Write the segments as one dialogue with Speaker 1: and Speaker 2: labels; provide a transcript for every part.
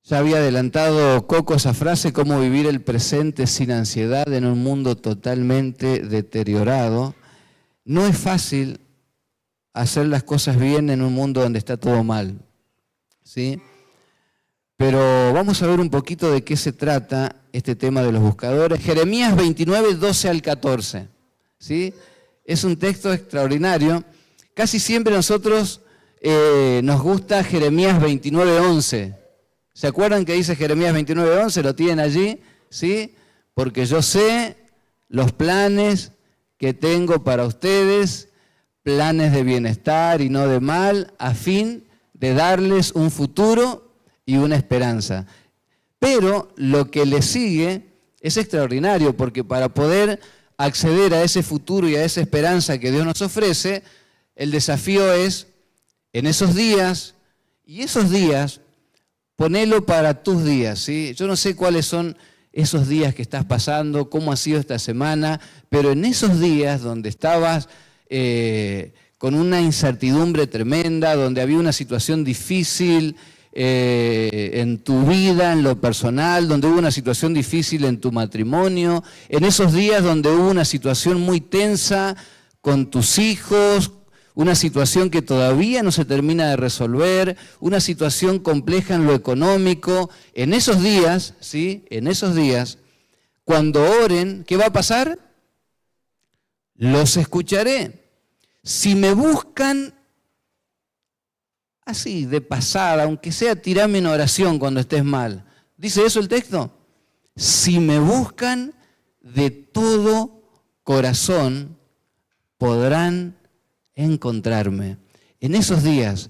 Speaker 1: Ya había adelantado Coco esa frase, cómo vivir el presente sin ansiedad en un mundo totalmente deteriorado. No es fácil hacer las cosas bien en un mundo donde está todo mal, ¿sí? Pero vamos a ver un poquito de qué se trata este tema de los buscadores. Jeremías 29, 12 al 14, ¿sí? Es un texto extraordinario. Casi siempre nosotros nos gusta Jeremías 29, 11. ¿Se acuerdan que dice Jeremías 29, 11? ¿Lo tienen allí? ¿Sí? Porque yo sé los planes que tengo para ustedes, planes de bienestar y no de mal, a fin de darles un futuro y una esperanza. Pero lo que le sigue es extraordinario, porque para poder acceder a ese futuro y a esa esperanza que Dios nos ofrece, el desafío es, en esos días, y esos días, ponelo para tus días, ¿sí? Yo no sé cuáles son esos días que estás pasando, cómo ha sido esta semana, pero en esos días donde estabas con una incertidumbre tremenda, donde había una situación difícil en tu vida, en lo personal, donde hubo una situación difícil en tu matrimonio, en esos días donde hubo una situación muy tensa con tus hijos, una situación que todavía no se termina de resolver, una situación compleja en lo económico. En esos días, ¿sí? En esos días, cuando oren, ¿qué va a pasar? Los escucharé. Si me buscan así, de pasada, aunque sea tirame una oración cuando estés mal. ¿Dice eso el texto? Si me buscan de todo corazón, podrán encontrarme. En esos días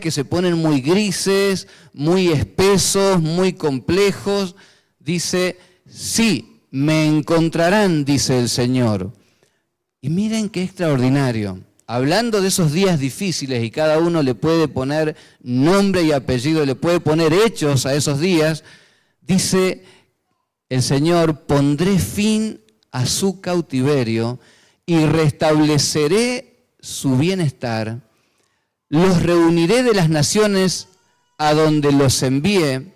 Speaker 1: que se ponen muy grises, muy espesos, muy complejos, dice, sí, me encontrarán, dice el Señor. Y miren qué extraordinario. Hablando de esos días difíciles, y cada uno le puede poner nombre y apellido, le puede poner hechos a esos días, dice el Señor, pondré fin a su cautiverio y restableceré su bienestar, los reuniré de las naciones a donde los envié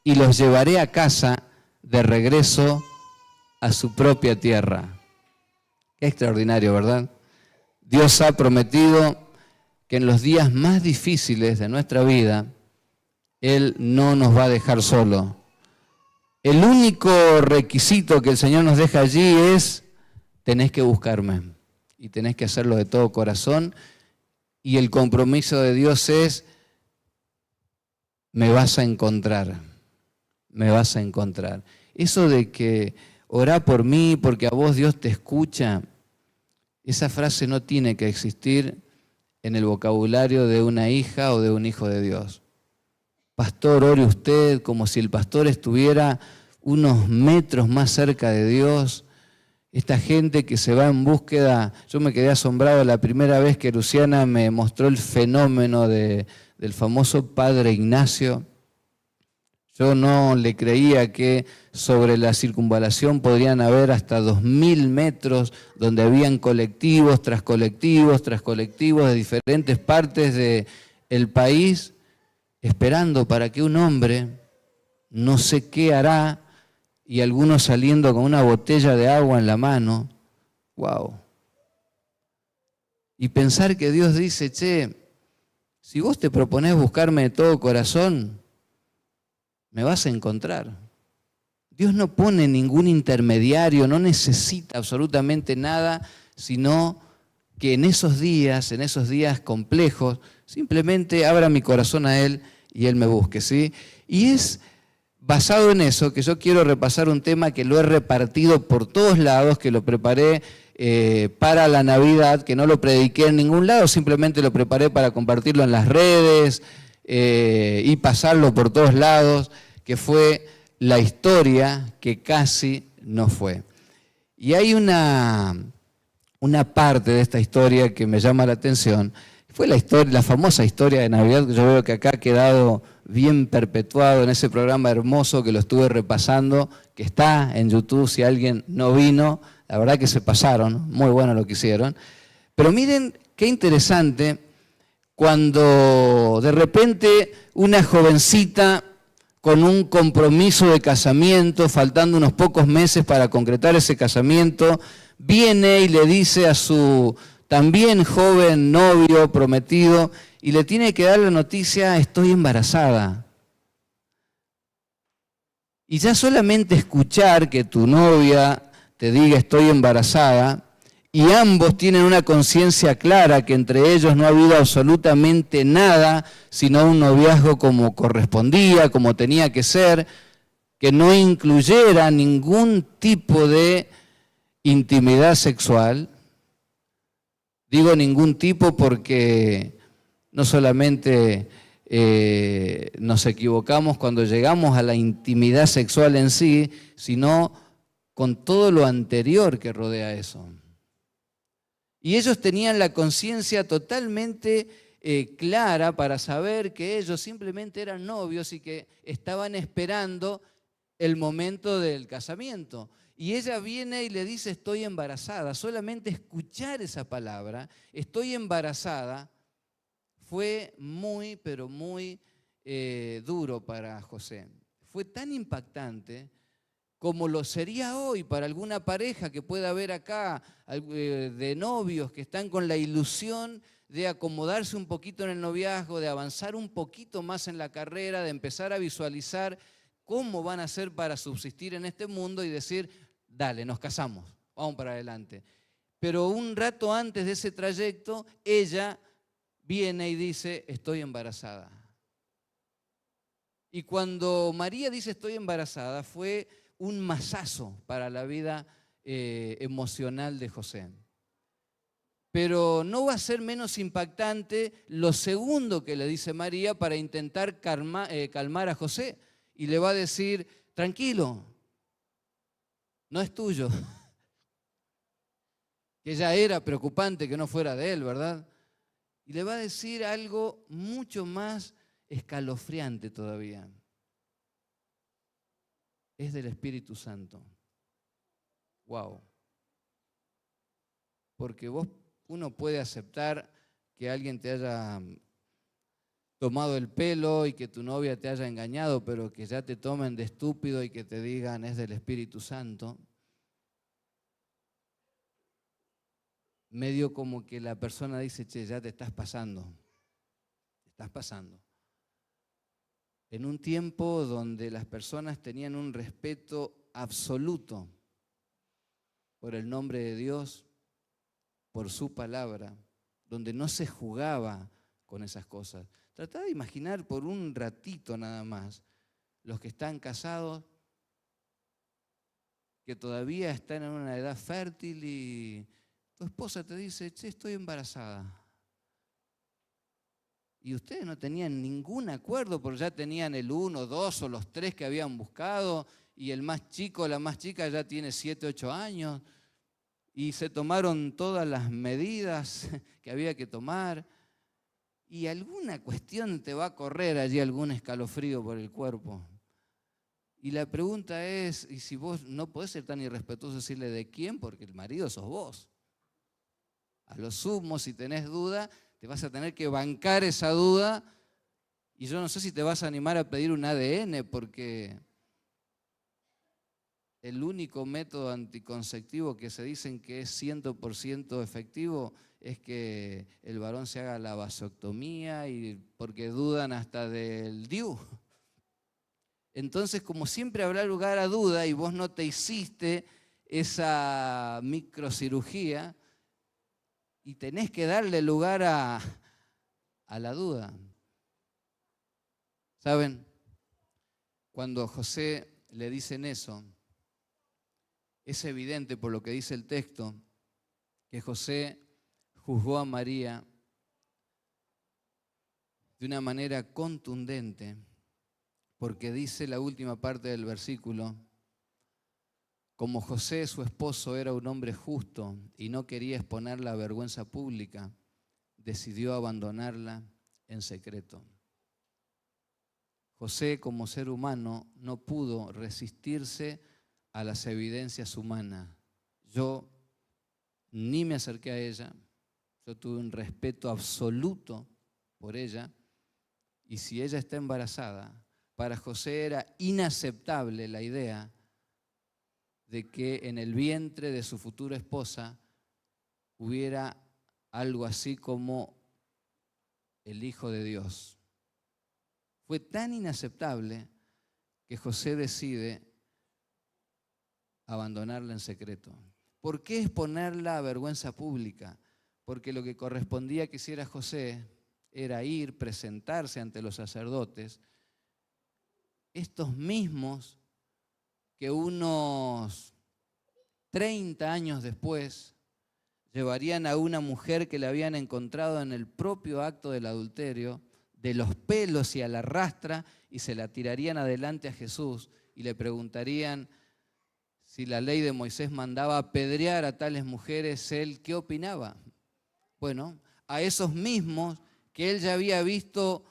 Speaker 1: y los llevaré a casa de regreso a su propia tierra. Qué extraordinario, ¿verdad? Dios ha prometido que en los días más difíciles de nuestra vida, Él no nos va a dejar solo. El único requisito que el Señor nos deja allí es, tenés que buscarme. Y tenés que hacerlo de todo corazón. Y el compromiso de Dios es, me vas a encontrar, me vas a encontrar. Eso de que orá por mí porque a vos Dios te escucha, esa frase no tiene que existir en el vocabulario de una hija o de un hijo de Dios. Pastor, ore usted como si el pastor estuviera unos metros más cerca de Dios. Esta gente que se va en búsqueda, yo me quedé asombrado la primera vez que Luciana me mostró el fenómeno del famoso Padre Ignacio. Yo no le creía que sobre la circunvalación podrían haber hasta 2000 metros donde habían colectivos tras colectivos tras colectivos de diferentes partes del país esperando para que un hombre, no sé qué hará, y algunos saliendo con una botella de agua en la mano. ¡Wow! Y pensar que Dios dice, che, si vos te proponés buscarme de todo corazón, me vas a encontrar. Dios no pone ningún intermediario, no necesita absolutamente nada, sino que en esos días complejos, simplemente abra mi corazón a Él y Él me busque, ¿sí? Y es basado en eso que yo quiero repasar un tema que lo he repartido por todos lados, que lo preparé para la Navidad, que no lo prediqué en ningún lado, simplemente lo preparé para compartirlo en las redes y pasarlo por todos lados, que fue la historia que casi no fue. Y hay una parte de esta historia que me llama la atención. Fue la famosa historia de Navidad, que yo veo que acá ha quedado bien perpetuado en ese programa hermoso que lo estuve repasando, que está en YouTube, si alguien no vino, la verdad que se pasaron, muy bueno lo que hicieron. Pero miren qué interesante cuando de repente una jovencita con un compromiso de casamiento, faltando unos pocos meses para concretar ese casamiento, viene y le dice a su también joven novio prometido, y le tiene que dar la noticia: estoy embarazada. Y ya solamente escuchar que tu novia te diga estoy embarazada, y ambos tienen una conciencia clara que entre ellos no ha habido absolutamente nada, sino un noviazgo como correspondía, como tenía que ser, que no incluyera ningún tipo de intimidad sexual. Digo ningún tipo porque no solamente nos equivocamos cuando llegamos a la intimidad sexual en sí, sino con todo lo anterior que rodea eso. Y ellos tenían la conciencia totalmente clara para saber que ellos simplemente eran novios y que estaban esperando el momento del casamiento. Y ella viene y le dice estoy embarazada. Solamente escuchar esa palabra, estoy embarazada, fue muy, pero muy duro para José. Fue tan impactante como lo sería hoy para alguna pareja que pueda haber acá, de novios que están con la ilusión de acomodarse un poquito en el noviazgo, de avanzar un poquito más en la carrera, de empezar a visualizar cómo van a hacer para subsistir en este mundo y decir, dale, nos casamos, vamos para adelante. Pero un rato antes de ese trayecto, ella viene y dice, estoy embarazada. Y cuando María dice estoy embarazada, fue un masazo para la vida emocional de José. Pero no va a ser menos impactante lo segundo que le dice María para intentar calmar a José. Y le va a decir, tranquilo, no es tuyo. Que ya era preocupante que no fuera de él, ¿verdad? Y le va a decir algo mucho más escalofriante todavía. Es del Espíritu Santo. Wow. Porque uno puede aceptar que alguien te haya tomado el pelo y que tu novia te haya engañado, pero que ya te tomen de estúpido y que te digan es del Espíritu Santo. Medio como que la persona dice, che, ya te estás pasando. Te estás pasando. En un tiempo donde las personas tenían un respeto absoluto por el nombre de Dios, por su palabra, donde no se jugaba con esas cosas. Tratá de imaginar por un ratito nada más los que están casados, que todavía están en una edad fértil y tu esposa te dice, che, estoy embarazada. Y ustedes no tenían ningún acuerdo, porque ya tenían el 1, 2 o los 3 que habían buscado, y el más chico, la más chica ya tiene 7, 8 años, y se tomaron todas las medidas que había que tomar, y alguna cuestión te va a correr allí, algún escalofrío por el cuerpo. Y la pregunta es, y si vos no podés ser tan irrespetuoso decirle de quién, porque el marido sos vos. A lo sumo, si tenés duda, te vas a tener que bancar esa duda, y yo no sé si te vas a animar a pedir un ADN, porque el único método anticonceptivo que se dicen que es 100% efectivo es que el varón se haga la vasectomía, y porque dudan hasta del DIU. Entonces, como siempre habrá lugar a duda y vos no te hiciste esa microcirugía, y tenés que darle lugar a la duda. ¿Saben? Cuando a José le dicen eso, es evidente por lo que dice el texto que José juzgó a María de una manera contundente, porque dice la última parte del versículo, como José, su esposo, era un hombre justo y no quería exponerla a vergüenza pública, decidió abandonarla en secreto. José, como ser humano, no pudo resistirse a las evidencias humanas. Yo ni me acerqué a ella, yo tuve un respeto absoluto por ella, y si ella está embarazada, para José era inaceptable la idea de que en el vientre de su futura esposa hubiera algo así como el Hijo de Dios. Fue tan inaceptable que José decide abandonarla en secreto. ¿Por qué exponerla a vergüenza pública? Porque lo que correspondía que hiciera José era ir, presentarse ante los sacerdotes, estos mismos que unos 30 años después llevarían a una mujer que la habían encontrado en el propio acto del adulterio, de los pelos y a la rastra, y se la tirarían adelante a Jesús y le preguntarían si la ley de Moisés mandaba apedrear a tales mujeres, él ¿qué opinaba? Bueno, a esos mismos que él ya había visto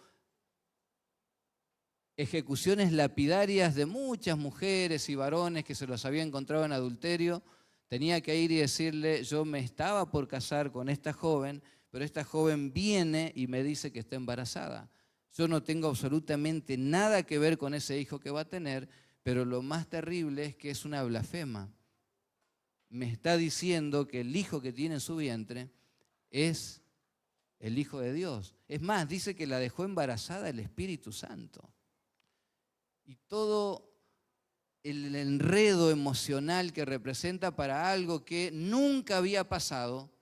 Speaker 1: ejecuciones lapidarias de muchas mujeres y varones que se los había encontrado en adulterio, tenía que ir y decirle, yo me estaba por casar con esta joven, pero esta joven viene y me dice que está embarazada. Yo no tengo absolutamente nada que ver con ese hijo que va a tener, pero lo más terrible es que es una blasfema. Me está diciendo que el hijo que tiene en su vientre es el Hijo de Dios. Es más, dice que la dejó embarazada el Espíritu Santo. Y todo el enredo emocional que representa para algo que nunca había pasado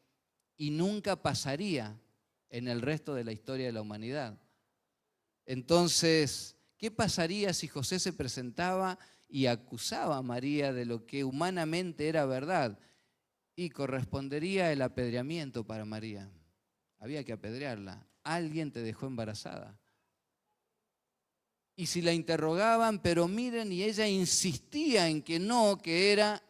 Speaker 1: y nunca pasaría en el resto de la historia de la humanidad. Entonces, ¿qué pasaría si José se presentaba y acusaba a María de lo que humanamente era verdad? Y correspondería el apedreamiento para María. Había que apedrearla. Alguien te dejó embarazada. Y si la interrogaban, pero miren, y ella insistía en que no, que era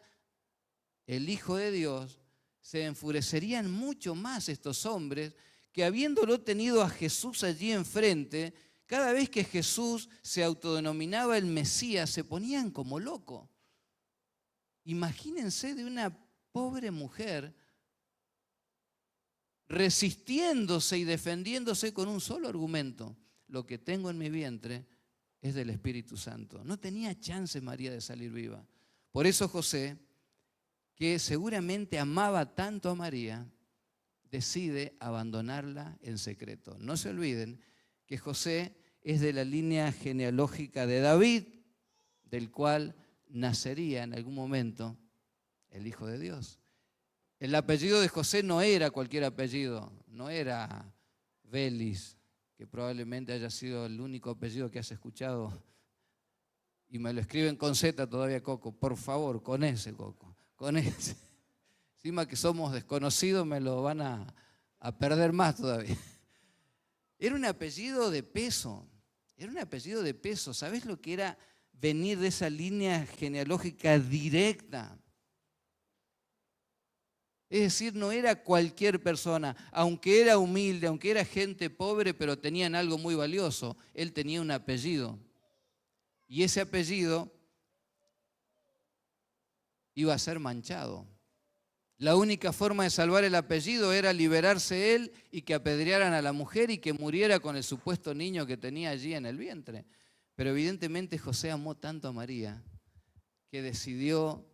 Speaker 1: el Hijo de Dios, se enfurecerían mucho más estos hombres que habiéndolo tenido a Jesús allí enfrente, cada vez que Jesús se autodenominaba el Mesías, se ponían como locos. Imagínense de una pobre mujer resistiéndose y defendiéndose con un solo argumento. Lo que tengo en mi vientre es del Espíritu Santo. No tenía chance María de salir viva. Por eso José, que seguramente amaba tanto a María, decide abandonarla en secreto. No se olviden que José es de la línea genealógica de David, del cual nacería en algún momento el Hijo de Dios. El apellido de José no era cualquier apellido, no era Vélez, que probablemente haya sido el único apellido que has escuchado, y me lo escriben con Z todavía, Coco, por favor, con ese, Coco, con ese. Encima que somos desconocidos me lo van a perder más todavía. Era un apellido de peso, era un apellido de peso. ¿Sabés lo que era venir de esa línea genealógica directa? Es decir, no era cualquier persona, aunque era humilde, aunque era gente pobre, pero tenían algo muy valioso. Él tenía un apellido. Y ese apellido iba a ser manchado. La única forma de salvar el apellido era liberarse él y que apedrearan a la mujer y que muriera con el supuesto niño que tenía allí en el vientre. Pero evidentemente José amó tanto a María que decidió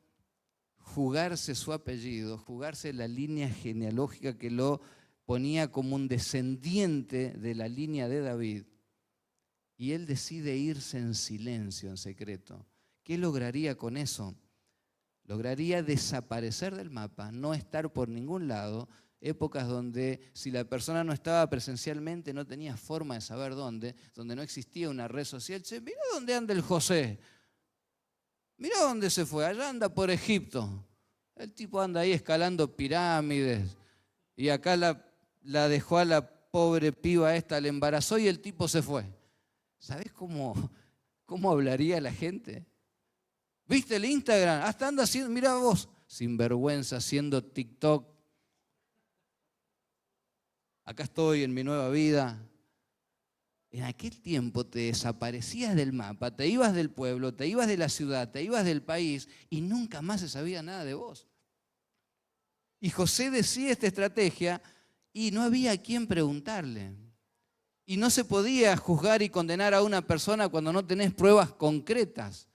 Speaker 1: jugarse su apellido, jugarse la línea genealógica que lo ponía como un descendiente de la línea de David. Y él decide irse en silencio, en secreto. ¿Qué lograría con eso? Lograría desaparecer del mapa, no estar por ningún lado, épocas donde si la persona no estaba presencialmente no tenía forma de saber dónde, donde no existía una red social. Che, mira dónde anda el José. Mirá dónde se fue, allá anda por Egipto. El tipo anda ahí escalando pirámides y acá la dejó a la pobre piba esta, la embarazó y el tipo se fue. ¿Sabés cómo hablaría la gente? ¿Viste el Instagram? Hasta anda haciendo, mirá vos, sinvergüenza, haciendo TikTok. Acá estoy en mi nueva vida. En aquel tiempo te desaparecías del mapa, te ibas del pueblo, te ibas de la ciudad, te ibas del país y nunca más se sabía nada de vos. Y José decía esta estrategia y no había a quién preguntarle. Y no se podía juzgar y condenar a una persona cuando no tenés pruebas concretas.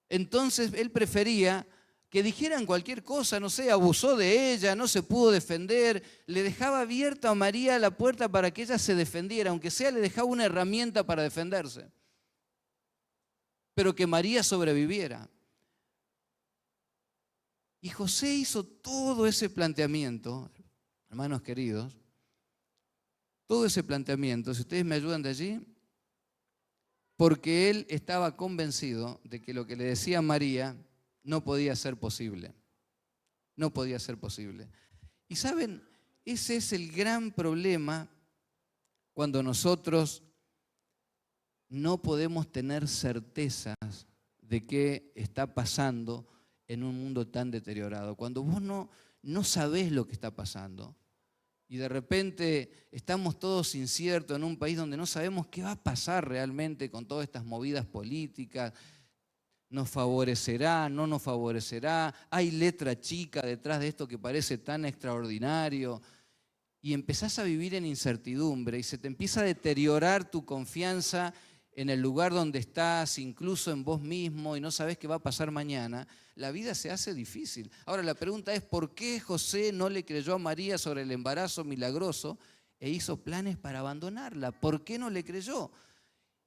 Speaker 1: Entonces él prefería que dijeran cualquier cosa, no sé, abusó de ella, no se pudo defender, le dejaba abierta a María la puerta para que ella se defendiera, aunque sea le dejaba una herramienta para defenderse, pero que María sobreviviera. Y José hizo todo ese planteamiento, hermanos queridos, todo ese planteamiento, si ustedes me ayudan de allí, porque él estaba convencido de que lo que le decía María no podía ser posible. No podía ser posible. Y saben, ese es el gran problema cuando nosotros no podemos tener certezas de qué está pasando en un mundo tan deteriorado. Cuando vos no sabés lo que está pasando y de repente estamos todos inciertos en un país donde no sabemos qué va a pasar realmente con todas estas movidas políticas, nos favorecerá, no nos favorecerá, hay letra chica detrás de esto que parece tan extraordinario, y empezás a vivir en incertidumbre y se te empieza a deteriorar tu confianza en el lugar donde estás, incluso en vos mismo, y no sabés qué va a pasar mañana, la vida se hace difícil. Ahora la pregunta es, ¿por qué José no le creyó a María sobre el embarazo milagroso e hizo planes para abandonarla? ¿Por qué no le creyó?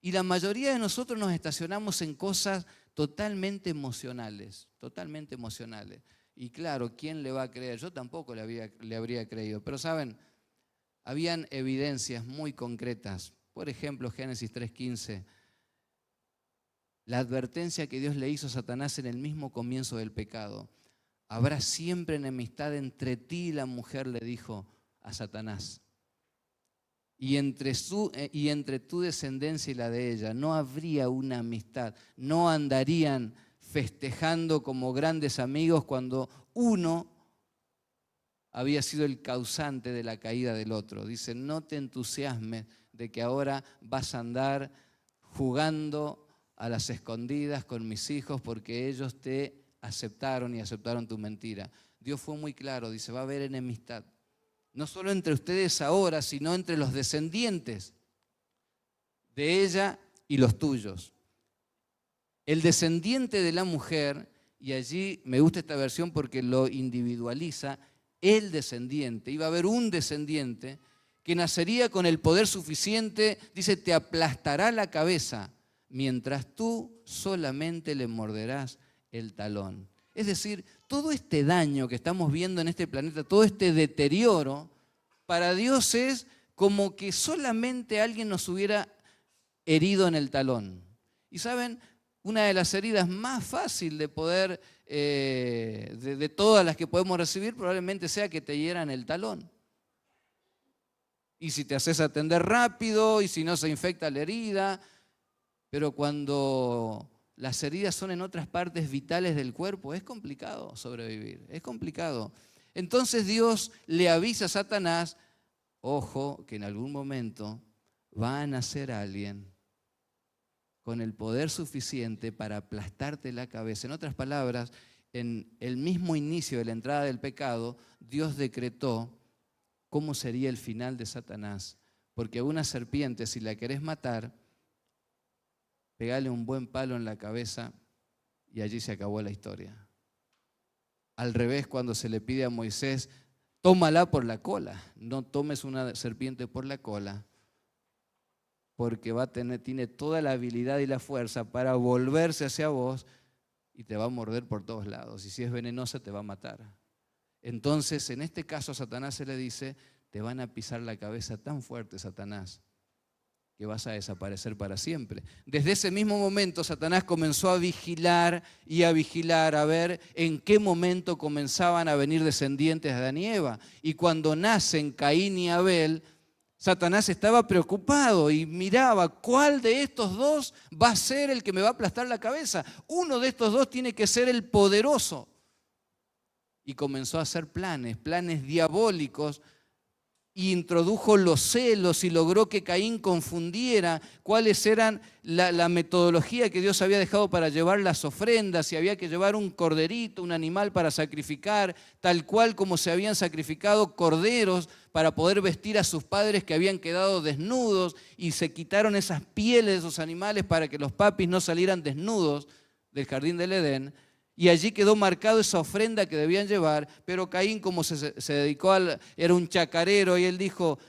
Speaker 1: Y la mayoría de nosotros nos estacionamos en cosas totalmente emocionales, totalmente emocionales. Y claro, ¿quién le va a creer? Yo tampoco le habría creído, pero saben, habían evidencias muy concretas. Por ejemplo, Génesis 3:15, la advertencia que Dios le hizo a Satanás en el mismo comienzo del pecado. Habrá siempre enemistad entre ti y la mujer, le dijo a Satanás. Y entre tu descendencia y la de ella no habría una amistad, no andarían festejando como grandes amigos cuando uno había sido el causante de la caída del otro. Dice, no te entusiasmes de que ahora vas a andar jugando a las escondidas con mis hijos porque ellos te aceptaron y aceptaron tu mentira. Dios fue muy claro, dice, va a haber enemistad. No solo entre ustedes ahora, sino entre los descendientes de ella y los tuyos. El descendiente de la mujer, y allí me gusta esta versión porque lo individualiza, el descendiente, iba a haber un descendiente que nacería con el poder suficiente, dice, te aplastará la cabeza, mientras tú solamente le morderás el talón. Es decir, todo este daño que estamos viendo en este planeta, todo este deterioro, para Dios es como que solamente alguien nos hubiera herido en el talón. Y saben, una de las heridas más fáciles de poder, de todas las que podemos recibir, probablemente sea que te hieran el talón. Y si te haces atender rápido, y si no se infecta la herida, pero cuando las heridas son en otras partes vitales del cuerpo, es complicado sobrevivir, es complicado. Entonces Dios le avisa a Satanás, ojo, que en algún momento va a nacer alguien con el poder suficiente para aplastarte la cabeza. En otras palabras, en el mismo inicio de la entrada del pecado, Dios decretó cómo sería el final de Satanás. Porque a una serpiente, si la querés matar, pegale un buen palo en la cabeza y allí se acabó la historia. Al revés, cuando se le pide a Moisés, tómala por la cola, no tomes una serpiente por la cola, porque tiene toda la habilidad y la fuerza para volverse hacia vos y te va a morder por todos lados. Y si es venenosa, te va a matar. Entonces, en este caso, a Satanás se le dice, te van a pisar la cabeza tan fuerte, Satanás, que vas a desaparecer para siempre. Desde ese mismo momento, Satanás comenzó a vigilar, a ver en qué momento comenzaban a venir descendientes de Adán y Eva. Y cuando nacen Caín y Abel, Satanás estaba preocupado y miraba cuál de estos dos va a ser el que me va a aplastar la cabeza. Uno de estos dos tiene que ser el poderoso. Y comenzó a hacer planes diabólicos y introdujo los celos y logró que Caín confundiera cuáles eran la metodología que Dios había dejado para llevar las ofrendas, si había que llevar un corderito, un animal para sacrificar, tal cual como se habían sacrificado corderos para poder vestir a sus padres que habían quedado desnudos, y se quitaron esas pieles de esos animales para que los papis no salieran desnudos del jardín del Edén. Y allí quedó marcado esa ofrenda que debían llevar, pero Caín, como se dedicó era un chacarero, y él dijo: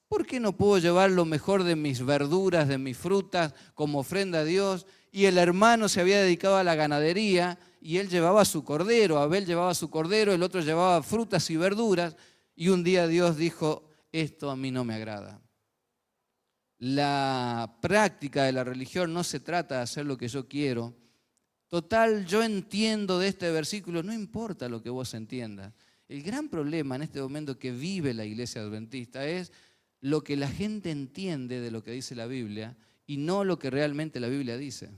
Speaker 1: ¿por qué no puedo llevar lo mejor de mis verduras, de mis frutas, como ofrenda a Dios? Y el hermano se había dedicado a la ganadería, y él llevaba su cordero, Abel llevaba su cordero, el otro llevaba frutas y verduras, y un día Dios dijo: esto a mí no me agrada. La práctica de la religión no se trata de hacer lo que yo quiero. Total, yo entiendo de este versículo, no importa lo que vos entiendas. El gran problema en este momento que vive la iglesia adventista es lo que la gente entiende de lo que dice la Biblia y no lo que realmente la Biblia dice.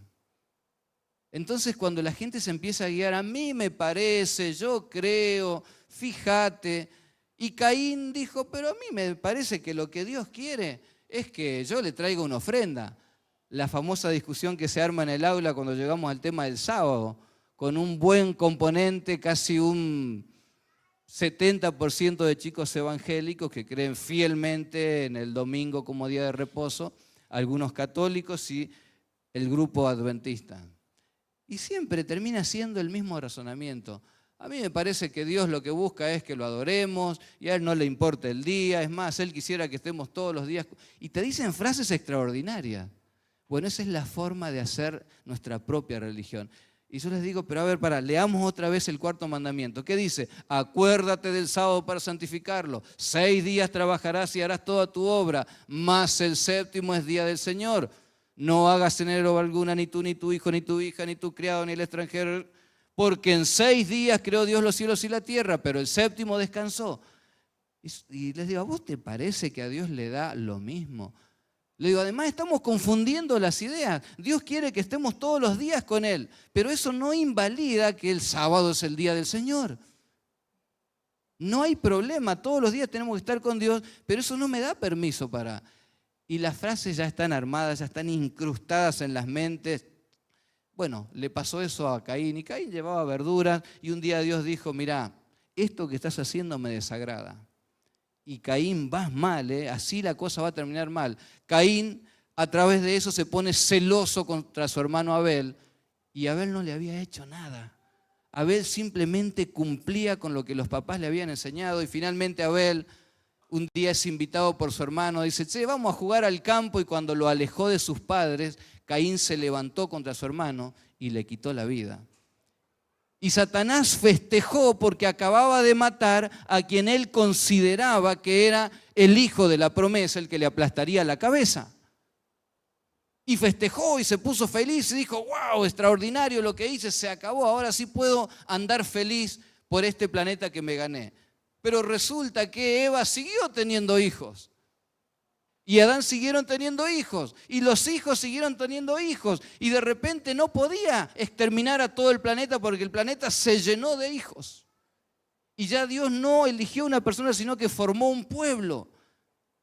Speaker 1: Entonces, cuando la gente se empieza a guiar, a mí me parece, yo creo, fíjate, y Caín dijo: pero a mí me parece que lo que Dios quiere es que yo le traiga una ofrenda. La famosa discusión que se arma en el aula cuando llegamos al tema del sábado, con un buen componente, casi un 70% de chicos evangélicos que creen fielmente en el domingo como día de reposo, algunos católicos y el grupo adventista. Y siempre termina siendo el mismo razonamiento. A mí me parece que Dios lo que busca es que lo adoremos y a Él no le importa el día. Es más, Él quisiera que estemos todos los días. Y te dicen frases extraordinarias. Bueno, esa es la forma de hacer nuestra propia religión. Y yo les digo: pero a ver, leamos otra vez el cuarto mandamiento. ¿Qué dice? Acuérdate del sábado para santificarlo. 6 días trabajarás y harás toda tu obra, mas el séptimo es día del Señor. No hagas enero alguna, ni tú, ni tu hijo, ni tu hija, ni tu criado, ni el extranjero, porque en 6 días creó Dios los cielos y la tierra, pero el séptimo descansó. Y les digo: ¿a vos te parece que a Dios le da lo mismo? Le digo: además estamos confundiendo las ideas. Dios quiere que estemos todos los días con Él, pero eso no invalida que el sábado es el día del Señor. No hay problema, todos los días tenemos que estar con Dios, pero eso no me da permiso para... Y las frases ya están armadas, ya están incrustadas en las mentes. Bueno, le pasó eso a Caín, y Caín llevaba verduras, y un día Dios dijo: mirá, esto que estás haciendo me desagrada. Y Caín, vas mal, así la cosa va a terminar mal. Caín, a través de eso, se pone celoso contra su hermano Abel, y Abel no le había hecho nada. Abel simplemente cumplía con lo que los papás le habían enseñado, y finalmente Abel un día es invitado por su hermano, dice: che, vamos a jugar al campo, y cuando lo alejó de sus padres, Caín se levantó contra su hermano y le quitó la vida. Y Satanás festejó porque acababa de matar a quien él consideraba que era el hijo de la promesa, el que le aplastaría la cabeza. Y festejó y se puso feliz y dijo: wow, extraordinario lo que hice, se acabó, ahora sí puedo andar feliz por este planeta que me gané. Pero resulta que Eva siguió teniendo hijos. Y Adán siguieron teniendo hijos, y los hijos siguieron teniendo hijos, y de repente no podía exterminar a todo el planeta porque el planeta se llenó de hijos. Y ya Dios no eligió a una persona, sino que formó un pueblo.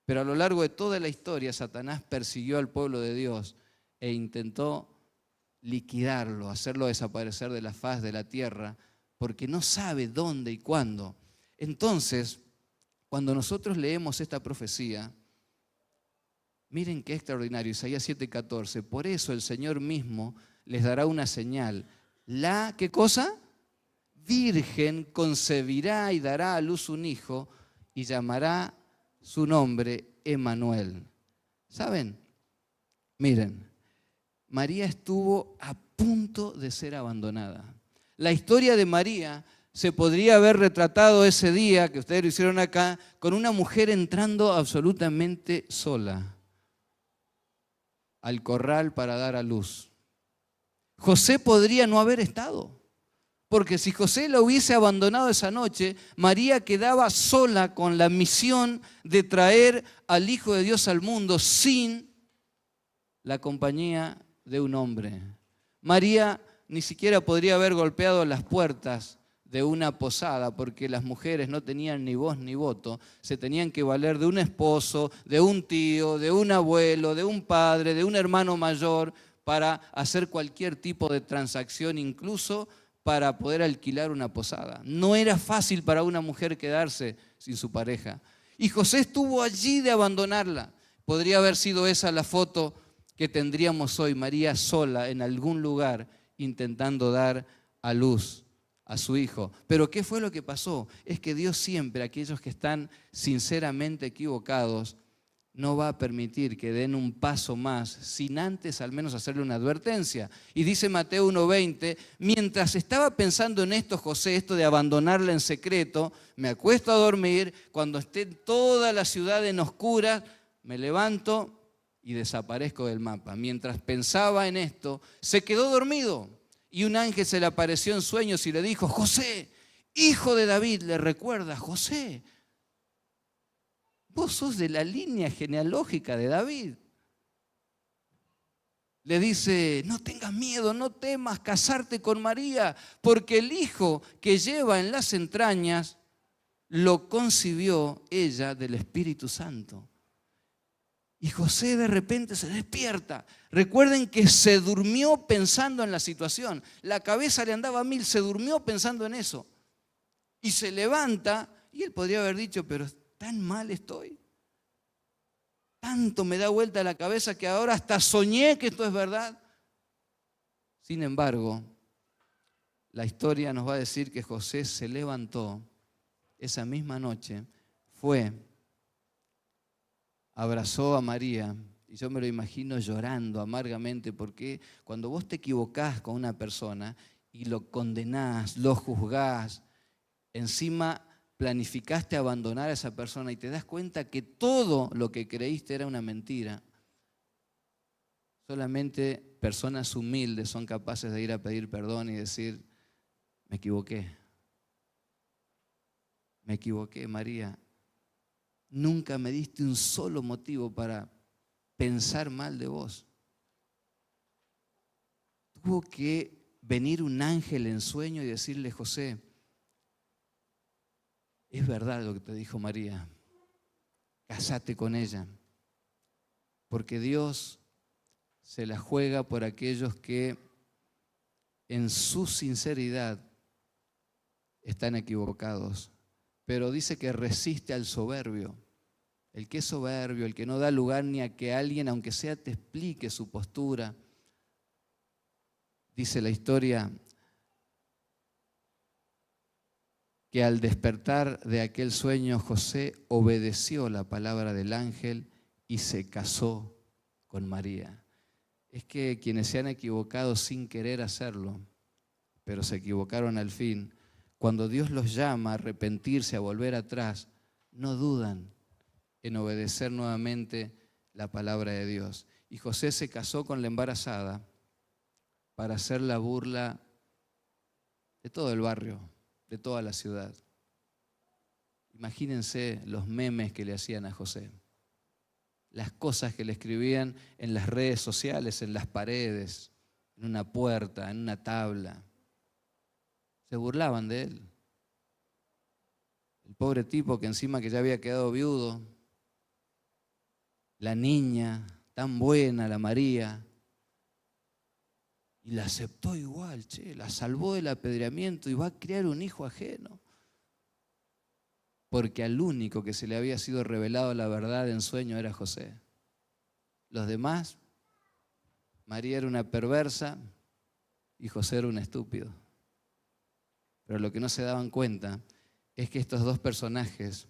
Speaker 1: Pero a lo largo de toda la historia, Satanás persiguió al pueblo de Dios e intentó liquidarlo, hacerlo desaparecer de la faz de la tierra, porque no sabe dónde y cuándo. Entonces, cuando nosotros leemos esta profecía, miren qué extraordinario, Isaías 7:14. Por eso el Señor mismo les dará una señal. ¿Qué cosa? Virgen concebirá y dará a luz un hijo y llamará su nombre Emmanuel. ¿Saben? Miren, María estuvo a punto de ser abandonada. La historia de María se podría haber retratado ese día que ustedes lo hicieron acá con una mujer entrando absolutamente sola al corral para dar a luz. José podría no haber estado, porque si José la hubiese abandonado esa noche, María quedaba sola con la misión de traer al Hijo de Dios al mundo sin la compañía de un hombre. María ni siquiera podría haber golpeado las puertas de una posada, porque las mujeres no tenían ni voz ni voto, se tenían que valer de un esposo, de un tío, de un abuelo, de un padre, de un hermano mayor, para hacer cualquier tipo de transacción, incluso para poder alquilar una posada. No era fácil para una mujer quedarse sin su pareja. Y José estuvo allí de abandonarla. Podría haber sido esa la foto que tendríamos hoy, María sola en algún lugar intentando dar a luz a su hijo. Pero ¿qué fue lo que pasó? Es que Dios siempre, aquellos que están sinceramente equivocados, no va a permitir que den un paso más sin antes al menos hacerle una advertencia. Y dice Mateo 1:20, mientras estaba pensando en esto José, esto de abandonarla en secreto, me acuesto a dormir, cuando esté toda la ciudad en oscuras, me levanto y desaparezco del mapa. Mientras pensaba en esto, se quedó dormido y un ángel se le apareció en sueños y le dijo, José, hijo de David, le recuerda, José, vos sos de la línea genealógica de David. Le dice, no tengas miedo, no temas casarte con María, porque el hijo que lleva en las entrañas lo concibió ella del Espíritu Santo. Y José de repente se despierta. Recuerden que se durmió pensando en la situación. La cabeza le andaba a mil, se durmió pensando en eso. Y se levanta y él podría haber dicho, pero tan mal estoy. Tanto me da vuelta la cabeza que ahora hasta soñé que esto es verdad. Sin embargo, la historia nos va a decir que José se levantó esa misma noche, fue, abrazó a María, y yo me lo imagino llorando amargamente, porque cuando vos te equivocás con una persona y lo condenás, lo juzgás, encima planificaste abandonar a esa persona y te das cuenta que todo lo que creíste era una mentira, solamente personas humildes son capaces de ir a pedir perdón y decir, me equivoqué, María. Nunca me diste un solo motivo para pensar mal de vos. Tuvo que venir un ángel en sueño y decirle, José, es verdad lo que te dijo María, casate con ella, porque Dios se la juega por aquellos que en su sinceridad están equivocados. Pero dice que resiste al soberbio. El que es soberbio, el que no da lugar ni a que alguien, aunque sea, te explique su postura. Dice la historia que al despertar de aquel sueño, José obedeció la palabra del ángel y se casó con María. Es que quienes se han equivocado sin querer hacerlo, pero se equivocaron al fin, cuando Dios los llama a arrepentirse, a volver atrás, no dudan en obedecer nuevamente la palabra de Dios. Y José se casó con la embarazada para hacer la burla de todo el barrio, de toda la ciudad. Imagínense los memes que le hacían a José, las cosas que le escribían en las redes sociales, en las paredes, en una puerta, en una tabla. Se burlaban de él. El pobre tipo que encima que ya había quedado viudo, la niña tan buena, la María, y la aceptó igual, la salvó del apedreamiento y va a criar un hijo ajeno. Porque al único que se le había sido revelado la verdad en sueño era José. Los demás, María era una perversa y José era un estúpido. Pero lo que no se daban cuenta es que estos dos personajes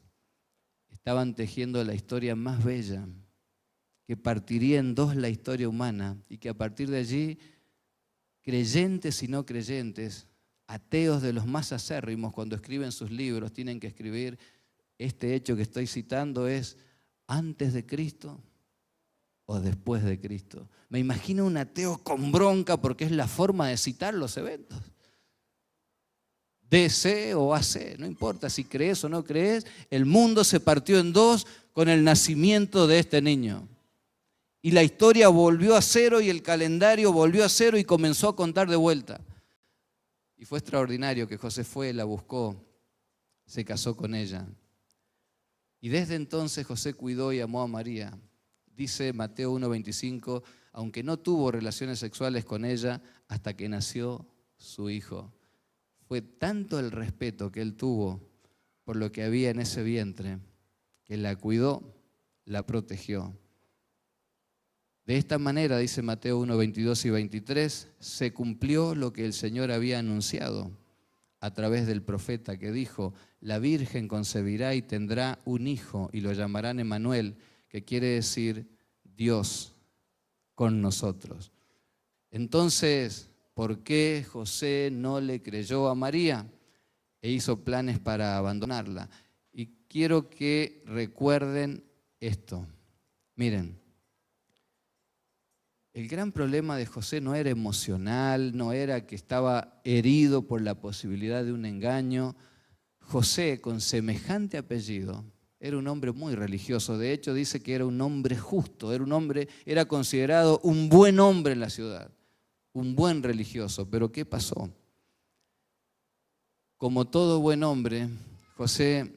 Speaker 1: estaban tejiendo la historia más bella, que partiría en dos la historia humana y que a partir de allí, creyentes y no creyentes, ateos de los más acérrimos, cuando escriben sus libros, tienen que escribir, este hecho que estoy citando es antes de Cristo o después de Cristo. Me imagino un ateo con bronca porque es la forma de citar los eventos. DC o AC, no importa si crees o no crees, el mundo se partió en dos con el nacimiento de este niño. Y la historia volvió a cero y el calendario volvió a cero y comenzó a contar de vuelta. Y fue extraordinario que José fue, la buscó, se casó con ella. Y desde entonces José cuidó y amó a María. Dice Mateo 1:25, aunque no tuvo relaciones sexuales con ella hasta que nació su hijo. Fue tanto el respeto que él tuvo por lo que había en ese vientre, que la cuidó, la protegió. De esta manera, dice Mateo 1:22 y 23, se cumplió lo que el Señor había anunciado a través del profeta que dijo, la Virgen concebirá y tendrá un hijo y lo llamarán Emmanuel, que quiere decir Dios con nosotros. Entonces, ¿por qué José no le creyó a María e hizo planes para abandonarla? Y quiero que recuerden esto. Miren, el gran problema de José no era emocional, no era que estaba herido por la posibilidad de un engaño. José, con semejante apellido, era un hombre muy religioso. De hecho, dice que era un hombre justo, era considerado un buen hombre en la ciudad, un buen religioso. Pero ¿qué pasó? Como todo buen hombre, José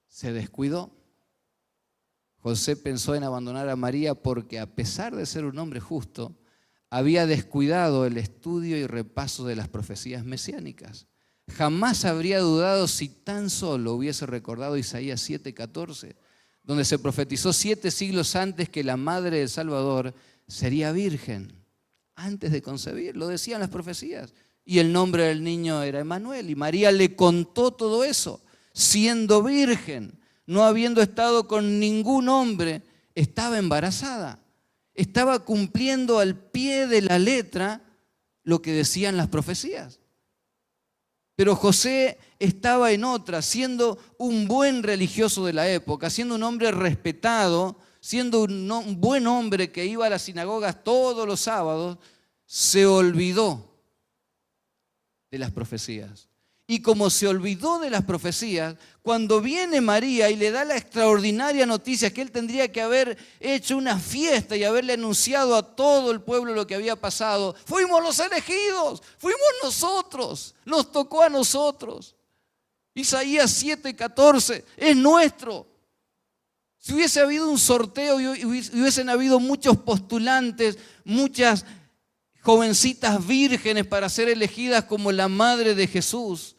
Speaker 1: se descuidó. José pensó en abandonar a María porque, a pesar de ser un hombre justo, había descuidado el estudio y repaso de las profecías mesiánicas. Jamás habría dudado si tan solo hubiese recordado Isaías 7:14, donde se profetizó 7 siglos antes que la madre del Salvador sería virgen, antes de concebir, lo decían las profecías. Y el nombre del niño era Emmanuel, y María le contó todo eso, siendo virgen. No habiendo estado con ningún hombre, estaba embarazada. Estaba cumpliendo al pie de la letra lo que decían las profecías. Pero José estaba en otra, siendo un buen religioso de la época, siendo un hombre respetado, siendo un buen hombre que iba a las sinagogas todos los sábados, se olvidó de las profecías. Y como se olvidó de las profecías, cuando viene María y le da la extraordinaria noticia que él tendría que haber hecho una fiesta y haberle anunciado a todo el pueblo lo que había pasado, fuimos los elegidos, fuimos nosotros, nos tocó a nosotros. Isaías 7:14 es nuestro. Si hubiese habido un sorteo y hubiesen habido muchos postulantes, muchas jovencitas vírgenes para ser elegidas como la madre de Jesús,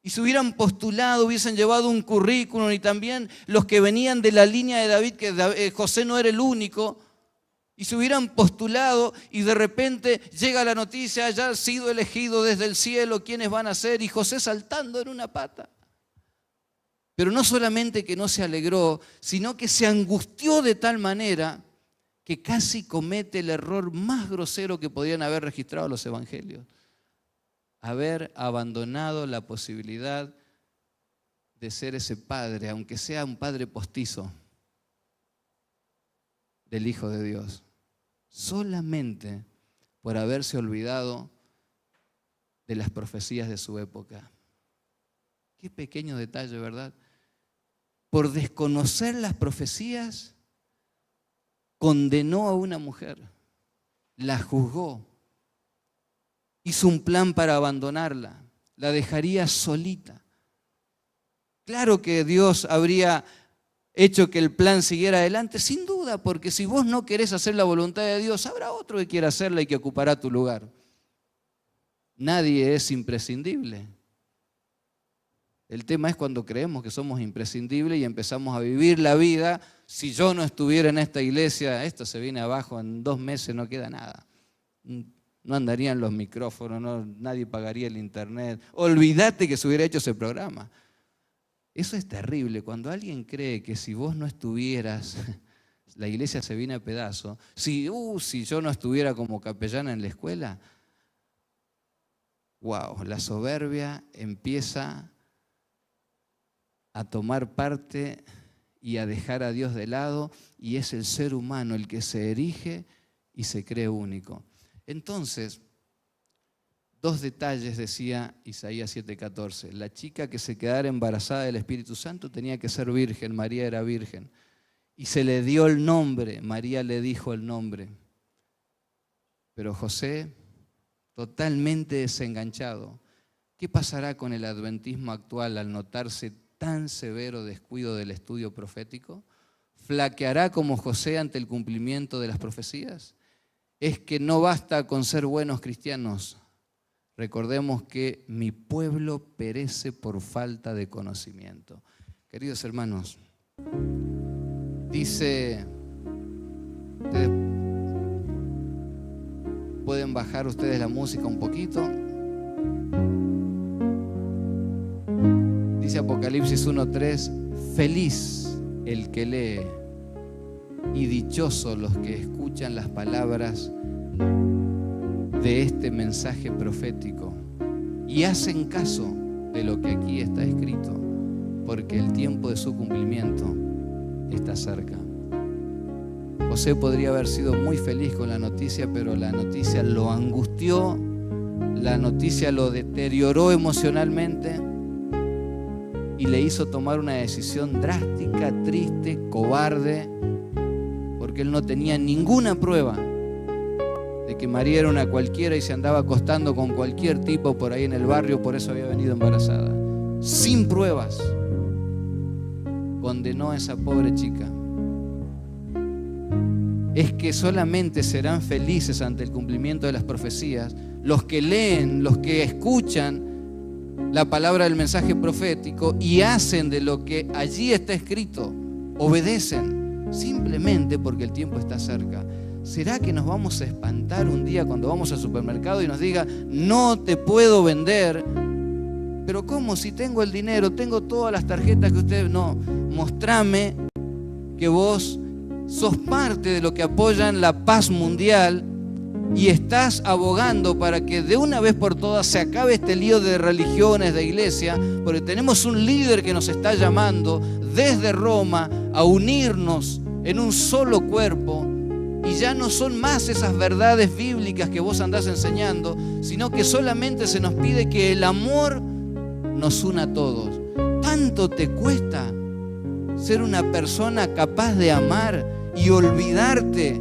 Speaker 1: y se hubieran postulado, hubiesen llevado un currículum, y también los que venían de la línea de David, que José no era el único, y se hubieran postulado y de repente llega la noticia, ya ha sido elegido desde el cielo, ¿quiénes van a ser? Y José saltando en una pata. Pero no solamente que no se alegró, sino que se angustió de tal manera que casi comete el error más grosero que podían haber registrado los evangelios. Haber abandonado la posibilidad de ser ese padre, aunque sea un padre postizo, del Hijo de Dios, solamente por haberse olvidado de las profecías de su época. Qué pequeño detalle, ¿verdad? Por desconocer las profecías, condenó a una mujer, la juzgó, hizo un plan para abandonarla, la dejaría solita. Claro que Dios habría hecho que el plan siguiera adelante, sin duda, porque si vos no querés hacer la voluntad de Dios, habrá otro que quiera hacerla y que ocupará tu lugar. Nadie es imprescindible. El tema es cuando creemos que somos imprescindibles y empezamos a vivir la vida. Si yo no estuviera en esta iglesia, esto se viene abajo, en 2 meses no queda nada. No andarían los micrófonos, nadie pagaría el internet. Olvídate que se hubiera hecho ese programa. Eso es terrible. Cuando alguien cree que si vos no estuvieras, la iglesia se viene a pedazos. Si yo no estuviera como capellana en la escuela, wow, la soberbia empieza a tomar parte y a dejar a Dios de lado, y es el ser humano el que se erige y se cree único. Entonces, 2 detalles decía Isaías 7:14. La chica que se quedara embarazada del Espíritu Santo tenía que ser virgen, María era virgen. Y se le dio el nombre, María le dijo el nombre. Pero José totalmente desenganchado. ¿Qué pasará con el adventismo actual al notarse tan severo descuido del estudio profético? ¿Flaqueará como José ante el cumplimiento de las profecías? Es que no basta con ser buenos cristianos. Recordemos que mi pueblo perece por falta de conocimiento. Queridos hermanos, dice, pueden bajar ustedes la música un poquito. Dice Apocalipsis 1:3, feliz el que lee y dichosos los que escuchan las palabras de este mensaje profético y hacen caso de lo que aquí está escrito, porque el tiempo de su cumplimiento está cerca. José podría haber sido muy feliz con la noticia, pero la noticia lo angustió, la noticia lo deterioró emocionalmente y le hizo tomar una decisión drástica, triste, cobarde, porque él no tenía ninguna prueba de que María era una cualquiera y se andaba acostando con cualquier tipo por ahí en el barrio, por eso había venido embarazada. Sin pruebas, condenó a esa pobre chica. Es que solamente serán felices ante el cumplimiento de las profecías los que leen, los que escuchan la palabra del mensaje profético y hacen de lo que allí está escrito, obedecen, simplemente porque el tiempo está cerca. ¿Será que nos vamos a espantar un día cuando vamos al supermercado y nos diga, no te puedo vender? Pero ¿cómo? Si tengo el dinero, tengo todas las tarjetas que ustedes... No, mostrame que vos sos parte de lo que apoyan la paz mundial y estás abogando para que de una vez por todas se acabe este lío de religiones, de iglesia, porque tenemos un líder que nos está llamando desde Roma a unirnos en un solo cuerpo, y ya no son más esas verdades bíblicas que vos andás enseñando, sino que solamente se nos pide que el amor nos una a todos. ¿Tanto te cuesta ser una persona capaz de amar y olvidarte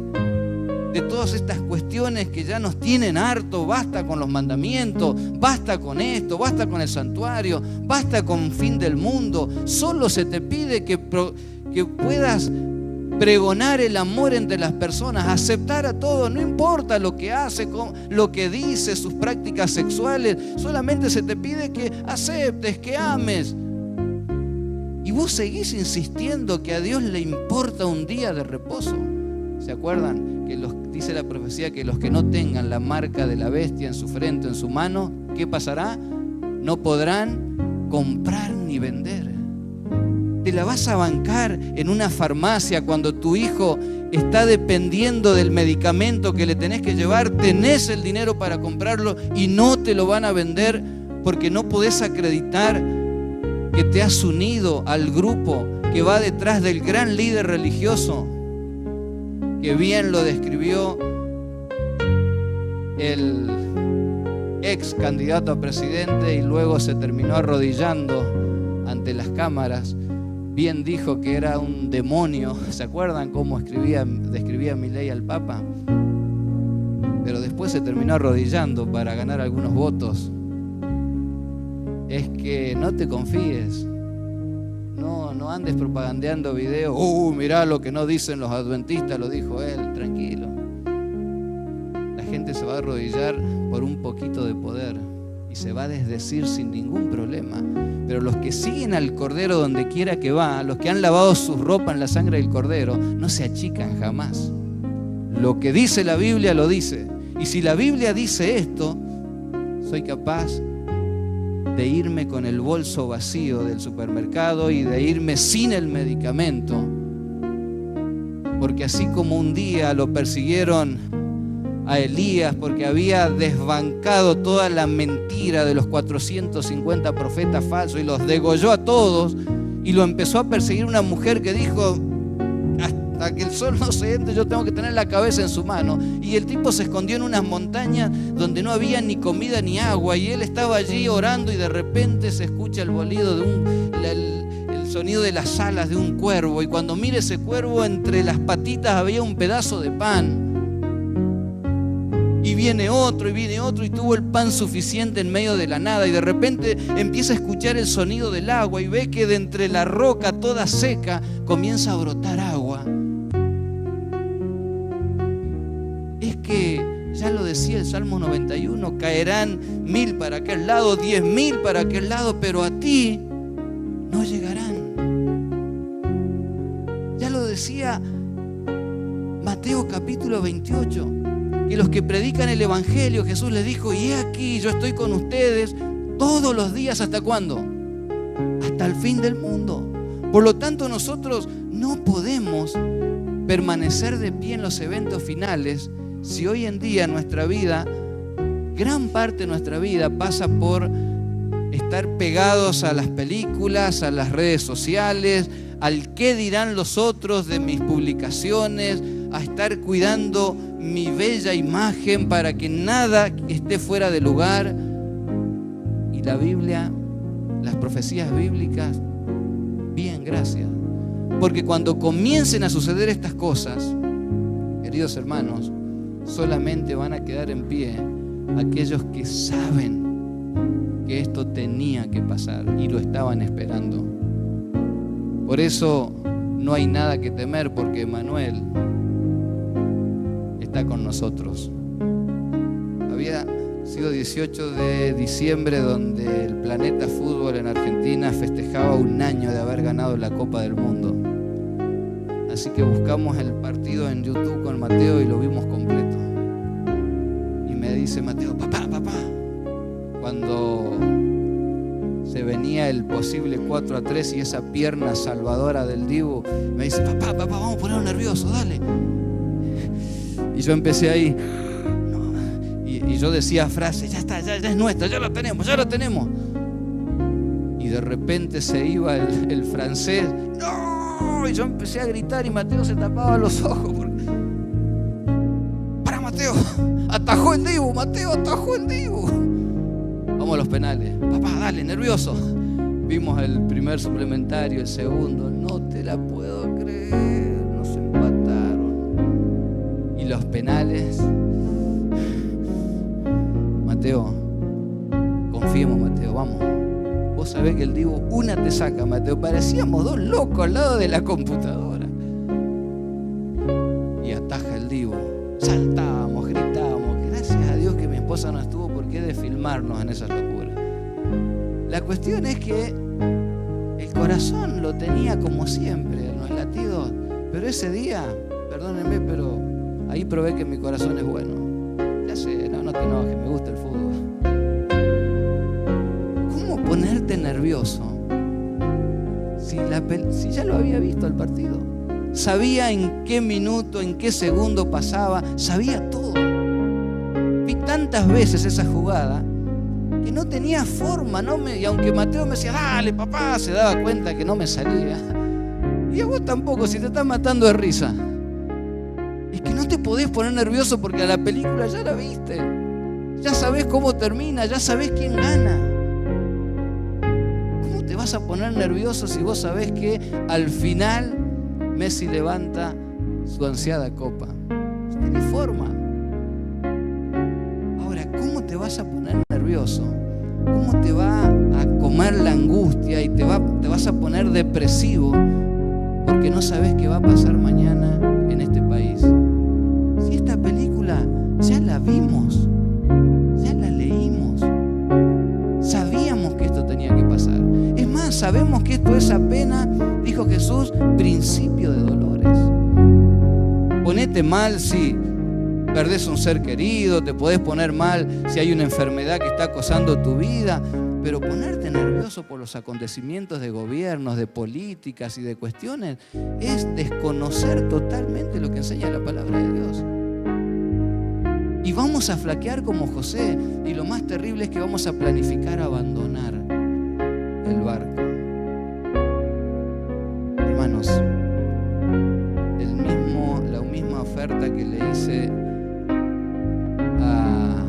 Speaker 1: de todas estas cuestiones que ya nos tienen harto? Basta con los mandamientos, basta con esto, basta con el santuario, basta con fin del mundo. Solo se te pide que puedas pregonar el amor entre las personas, aceptar a todos, no importa lo que hace, lo que dice, sus prácticas sexuales, solamente se te pide que aceptes, que ames. Y vos seguís insistiendo que a Dios le importa un día de reposo. ¿Se acuerdan? Que dice la profecía que los que no tengan la marca de la bestia en su frente, en su mano, ¿qué pasará? No podrán comprar ni vender. ¿Te la vas a bancar en una farmacia cuando tu hijo está dependiendo del medicamento que le tenés que llevar? Tenés el dinero para comprarlo y no te lo van a vender porque no podés acreditar que te has unido al grupo que va detrás del gran líder religioso, que bien lo describió el ex candidato a presidente y luego se terminó arrodillando ante las cámaras. Bien dijo que era un demonio. ¿Se acuerdan cómo describía Milei al Papa? Pero después se terminó arrodillando para ganar algunos votos. Es que no te confíes. No andes propagandeando videos. Mirá lo que no dicen los adventistas, lo dijo él. Tranquilo. La gente se va a arrodillar por un poquito de poder y se va a desdecir sin ningún problema. Pero los que siguen al Cordero donde quiera que va, los que han lavado sus ropas en la sangre del Cordero, no se achican jamás. Lo que dice la Biblia lo dice. Y si la Biblia dice esto, soy capaz de irme con el bolso vacío del supermercado y de irme sin el medicamento. Porque así como un día lo persiguieron a Elías porque había desbancado toda la mentira de los 450 profetas falsos y los degolló a todos, y lo empezó a perseguir una mujer que dijo, hasta que el sol no se entre yo tengo que tener la cabeza en su mano, y el tipo se escondió en unas montañas donde no había ni comida ni agua, y él estaba allí orando y de repente se escucha el bolido el sonido de las alas de un cuervo, y cuando mira ese cuervo, entre las patitas había un pedazo de pan. y viene otro y tuvo el pan suficiente en medio de la nada, y de repente empieza a escuchar el sonido del agua y ve que de entre la roca toda seca comienza a brotar agua. Es que, ya lo decía el Salmo 91, caerán 1000 para aquel lado, 10.000 para aquel lado, pero a ti no llegarán. Ya lo decía Mateo capítulo 28, que los que predican el Evangelio, Jesús les dijo: y he aquí, yo estoy con ustedes todos los días. ¿Hasta cuándo? Hasta el fin del mundo. Por lo tanto, nosotros no podemos permanecer de pie en los eventos finales si hoy en día nuestra vida, gran parte de nuestra vida, pasa por estar pegados a las películas, a las redes sociales, al qué dirán los otros de mis publicaciones, a estar cuidando mi bella imagen para que nada esté fuera de lugar. Y la Biblia, las profecías bíblicas, bien, gracias. Porque cuando comiencen a suceder estas cosas, queridos hermanos, solamente van a quedar en pie aquellos que saben que esto tenía que pasar y lo estaban esperando. Por eso no hay nada que temer, porque Emmanuel está con nosotros. Había sido 18 de diciembre, donde el Planeta Fútbol en Argentina festejaba 1 año de haber ganado la Copa del Mundo. Así que buscamos el partido en YouTube con Mateo y lo vimos completo. Y me dice Mateo: papá, cuando se venía el posible 4-3 y esa pierna salvadora del Dibu, me dice: papá, vamos a ponerlo nervioso, dale. Y yo empecé ahí, y yo decía frases: ya está, ya es nuestra, ya lo tenemos. Y de repente se iba el francés, ¡no! Y yo empecé a gritar y Mateo se tapaba los ojos. ¡Para, Mateo! ¡Atajó el Dibu! ¡Mateo atajó el Dibu! Vamos a los penales. Papá, dale, nervioso. Vimos el primer suplementario, el segundo. No te la puedo creer, nos empataron. Y los penales. Mateo, confiemos, Mateo, vamos. Vos sabés que el Dibu una te saca, Mateo. Parecíamos 2 locos al lado de la computadora. Y ataja el Dibu. Saltábamos, gritábamos. Gracias a Dios que mi esposa no estuvo, porque he de filmarnos en esas locuras. La cuestión es que el corazón lo tenía como siempre, los latidos. Pero ese día, perdónenme, pero ahí probé que mi corazón es bueno. Ya sé, no te enojes, me gusta el fútbol. ¿Cómo ponerte nervioso si ya lo había visto el partido? Sabía en qué minuto, en qué segundo pasaba, sabía todo. Vi tantas veces esa jugada que no tenía forma, y aunque Mateo me decía: dale, papá, se daba cuenta que no me salía. Y a vos tampoco, si te estás matando de risa. Es que no te podés poner nervioso porque a la película ya la viste. Ya sabés cómo termina, ya sabés quién gana. ¿Cómo te vas a poner nervioso si vos sabés que al final Messi levanta su ansiada copa? No tiene forma. Ahora, ¿cómo te vas a poner nervioso? ¿Cómo te va a comer la angustia y te vas a poner depresivo porque no sabes qué va a pasar mañana en este país? Si esta película ya la vimos, ya la leímos, sabíamos que esto tenía que pasar. Es más, sabemos que esto es apenas, dijo Jesús, principio de dolores. Ponete mal si perdés un ser querido, te podés poner mal si hay una enfermedad que está acosando tu vida, pero ponerte nervioso por los acontecimientos de gobiernos, de políticas y de cuestiones es desconocer totalmente lo que enseña la palabra de Dios. Y vamos a flaquear como José, y lo más terrible es que vamos a planificar abandonar el barco. Hermanos, la misma oferta que le hice a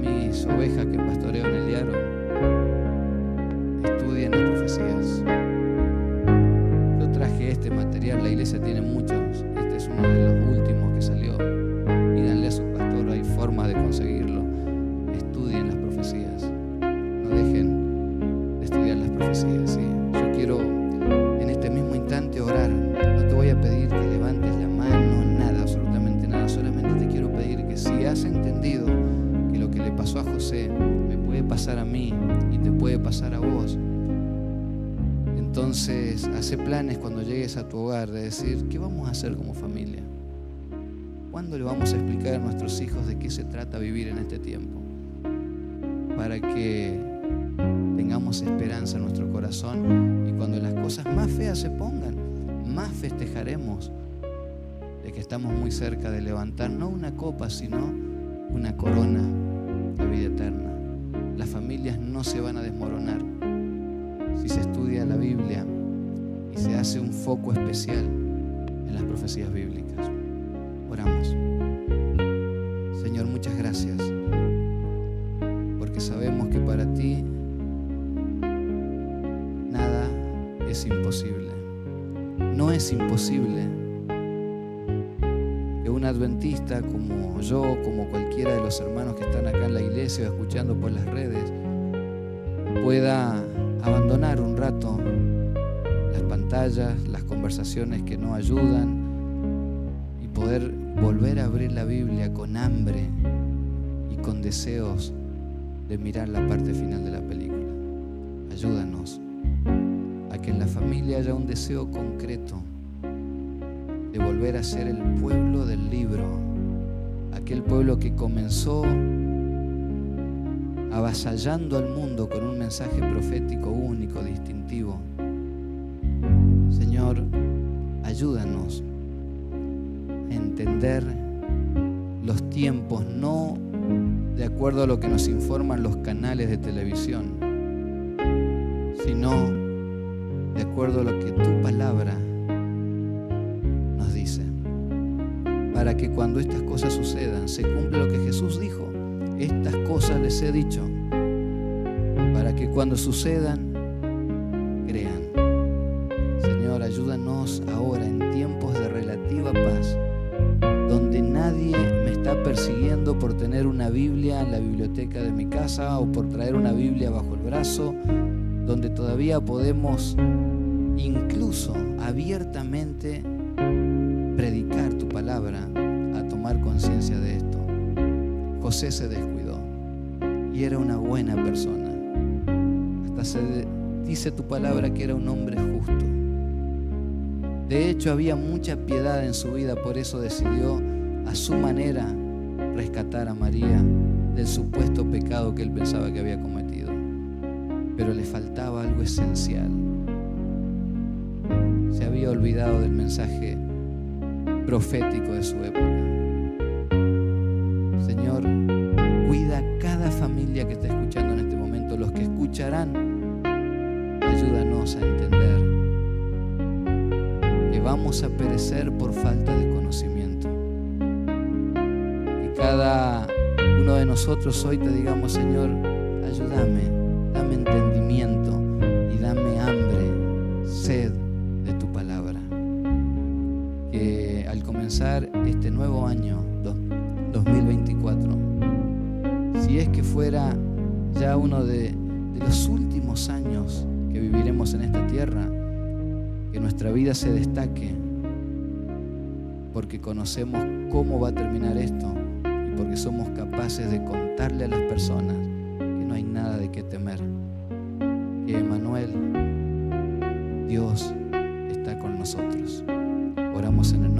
Speaker 1: mis ovejas que pastoreo en el diario: estudien las profecías. Yo traje este material, la iglesia tiene muchos, este es uno de los últimos que salió. Díganle a su pastor, hay formas de conseguir has entendido que lo que le pasó a José me puede pasar a mí y te puede pasar a vos, entonces hace planes cuando llegues a tu hogar de decir, ¿qué vamos a hacer como familia? ¿Cuándo le vamos a explicar a nuestros hijos de qué se trata vivir en este tiempo? Para que tengamos esperanza en nuestro corazón y cuando las cosas más feas se pongan, más festejaremos de que estamos muy cerca de levantar no una copa, sino una corona de vida eterna. Las familias no se van a desmoronar si se estudia la Biblia y se hace un foco especial en las profecías bíblicas. Oramos. Señor, muchas gracias, porque sabemos que para ti nada es imposible. No es imposible que un adventista como yo, como cualquiera de los hermanos que están acá en la iglesia o escuchando por las redes, pueda abandonar un rato las pantallas, las conversaciones que no ayudan y poder volver a abrir la Biblia con hambre y con deseos de mirar la parte final de la película. Ayúdanos a que en la familia haya un deseo concreto de volver a ser el pueblo del libro, aquel pueblo que comenzó avasallando al mundo con un mensaje profético único, distintivo. Señor, ayúdanos a entender los tiempos, no de acuerdo a lo que nos informan los canales de televisión, sino de acuerdo a lo que tu palabra nos dice, para que cuando estas cosas sucedan se cumpla lo que Jesús dijo: estas cosas les he dicho, para que cuando sucedan crean. Señor, ayúdanos ahora en tiempos de relativa paz, donde nadie me está persiguiendo por tener una Biblia en la biblioteca de mi casa o por traer una Biblia bajo el brazo, donde todavía podemos incluso abiertamente predicar tu palabra, a tomar conciencia de esto. José se descuidó y era una buena persona. Hasta se dice tu palabra que era un hombre justo. De hecho, había mucha piedad en su vida, por eso decidió a su manera rescatar a María del supuesto pecado que él pensaba que había cometido. Pero le faltaba algo esencial. Se había olvidado del mensaje profético de su época. Señor, cuida cada familia que está escuchando en este momento, los que escucharán. Ayúdanos a entender que vamos a perecer por falta de conocimiento. Que cada uno de nosotros hoy te digamos: Señor, ayúdame, dame entendimiento y dame hambre, sed de tu palabra. Que al comenzar este nuevo año 2024, si es que fuera ya uno de los últimos años que viviremos en esta tierra, que nuestra vida se destaque porque conocemos cómo va a terminar esto y porque somos capaces de contarle a las personas que no hay nada de qué temer, que Emmanuel, Dios, está con nosotros. Oramos en el